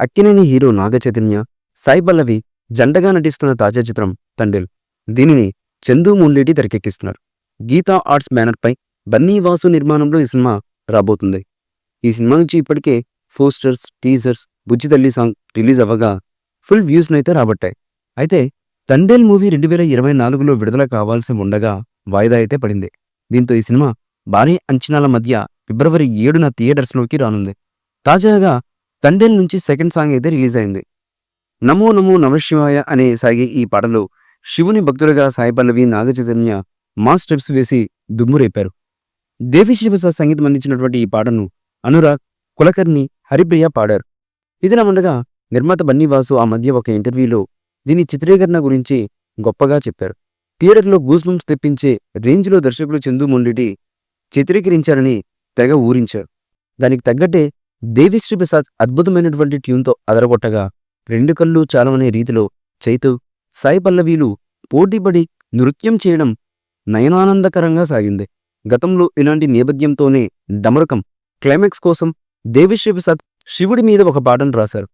Akkineni hero Naga Chaitanya, Sai Pallavi జంటగా నటిస్తున్న తాజా చిత్రం తండేల్. దీనిని చందు మూల్లేటి తెరకెక్కిస్తున్నారు. గీతా ఆర్ట్స్ బ్యానర్పై బన్నీ వాసు నిర్మాణంలో ఈ సినిమా రాబోతుంది. ఈ సినిమా నుంచి ఇప్పటికే పోస్టర్స్, టీజర్స్, బుజ్జి తల్లి సాంగ్ రిలీజ్ అవ్వగా ఫుల్ వ్యూస్నైతే రాబట్టాయి. అయితే తండేల్ మూవీ 2024లో విడుదల కావాల్సి ఉండగా వాయిదా అయితే పడింది. దీంతో ఈ సినిమా భారీ అంచనాల మధ్య ఫిబ్రవరి 7న థియేటర్స్లోకి రానుంది. తాజాగా తండేల్ నుంచి సెకండ్ సాంగ్ అయితే రిలీజ్ అయింది. నమో నమో నమశివాయ అనే సాగే ఈ పాటలో శివుని భక్తులుగా సాయి పల్లవి, నాగచైతన్య మాస్ స్టెప్స్ వేసి దుమ్మురేపారు. దేవిశ్రీ ప్రసాద్ సంగీతం అందించినటువంటి ఈ పాటను అనురాగ్, కులకర్ణి, హరిప్రియ పాడారు. ఇదిలా ఉండగా నిర్మాత బన్నీ వాసు ఆ మధ్య ఒక ఇంటర్వ్యూలో దీని చిత్రీకరణ గురించి గొప్పగా చెప్పారు. థియేటర్లో గూస్బంప్స్ తెప్పించే రేంజ్లో దర్శకులు చందు మూల్లేటి చిత్రీకరించారని తెగ ఊరించారు. దానికి తగ్గట్టే దేవిశ్రీ ప్రసాద్ అద్భుతమైనటువంటి ట్యూన్తో అదరగొట్టగా రెండు కళ్ళు చాలమనే రీతిలో చైతు, సాయి పల్లవీలు పోటీపడి నృత్యం చేయడం నయనానందకరంగా సాగింది. గతంలో ఇలాంటి నేపథ్యంతోనే డమరుకం క్లైమాక్స్ కోసం దేవిశ్రీ ప్రసాద్ శివుడి మీద ఒక పాటను రాశారు.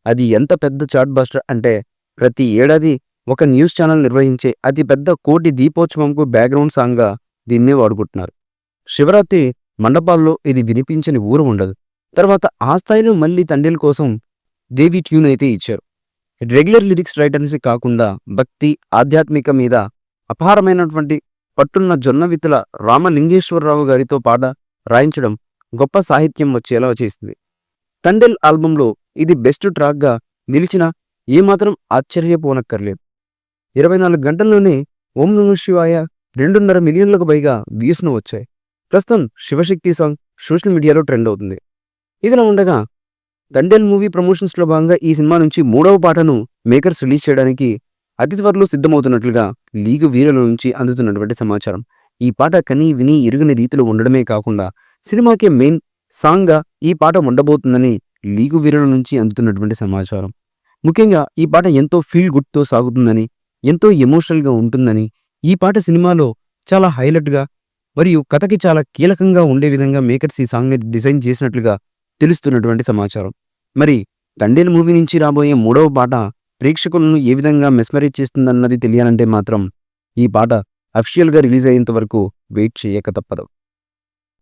అది ఎంత పెద్ద చాట్ బస్టర్ అంటే ప్రతి ఏడాది ఒక న్యూస్ ఛానల్ నిర్వహించే అతి పెద్ద కోటి దీపోత్సవంకు బ్యాక్గ్రౌండ్ సాంగ్గా దీన్నే వాడుకుంటున్నారు. శివరాత్రి మండపాల్లో ఇది వినిపించని ఊరు ఉండదు. తర్వాత ఆ స్థాయిలో మళ్ళీ తండేల్ కోసం దేవి ట్యూన్ అయితే ఇచ్చారు. రెగ్యులర్ లిరిక్స్ రైటర్స్ కాకుండా భక్తి, ఆధ్యాత్మిక మీద అపారమైనటువంటి పట్టున్న జొన్నవిత్తుల రామలింగేశ్వరరావు గారితో పాట రాయించడం గొప్ప సాహిత్యం వచ్చేలా చేసింది. తండేల్ ఆల్బంలో ఇది బెస్ట్ ట్రాక్గా నిలిచినా ఏమాత్రం ఆశ్చర్యపోనక్కర్లేదు. 24 గంటల్లోనే ఓం నమః శివాయ 2.5 మిలియన్లకు పైగా వ్యూస్ను వచ్చాయి. ప్రస్తుతం శివశక్తి సాంగ్ సోషల్ మీడియాలో ట్రెండ్ అవుతుంది. ఇదిలా ఉండగా తండేల్ మూవీ ప్రమోషన్స్లో భాగంగా ఈ సినిమా నుంచి 3వ పాటను మేకర్స్ రిలీజ్ చేయడానికి అతి త్వరలో సిద్ధమవుతున్నట్లుగా లీగు వీరుల నుంచి అందుతున్నటువంటి సమాచారం. ఈ పాట కని విని ఎరుగని రీతిలో ఉండడమే కాకుండా సినిమాకే మెయిన్ సాంగ్గా ఈ పాట ఉండబోతుందని లీగు వీరుల నుంచి అందుతున్నటువంటి సమాచారం. ముఖ్యంగా ఈ పాట ఎంతో ఫీల్ గుడ్తో సాగుతుందని, ఎంతో ఎమోషనల్గా ఉంటుందని, ఈ పాట సినిమాలో చాలా హైలైట్గా మరియు కథకి చాలా కీలకంగా ఉండే విధంగా మేకర్స్ ఈ సాంగ్ని డిజైన్ చేసినట్లుగా తెలుస్తున్నటువంటి సమాచారం. మరి తండేల్ మూవీ నుంచి రాబోయే 3వ పాట ప్రేక్షకులను ఏ విధంగా మెస్మరైజ్ చేస్తుందన్నది తెలియాలంటే మాత్రం ఈ పాట అఫిషియల్గా రిలీజ్ అయ్యేంత వరకు వెయిట్ చేయక తప్పదు.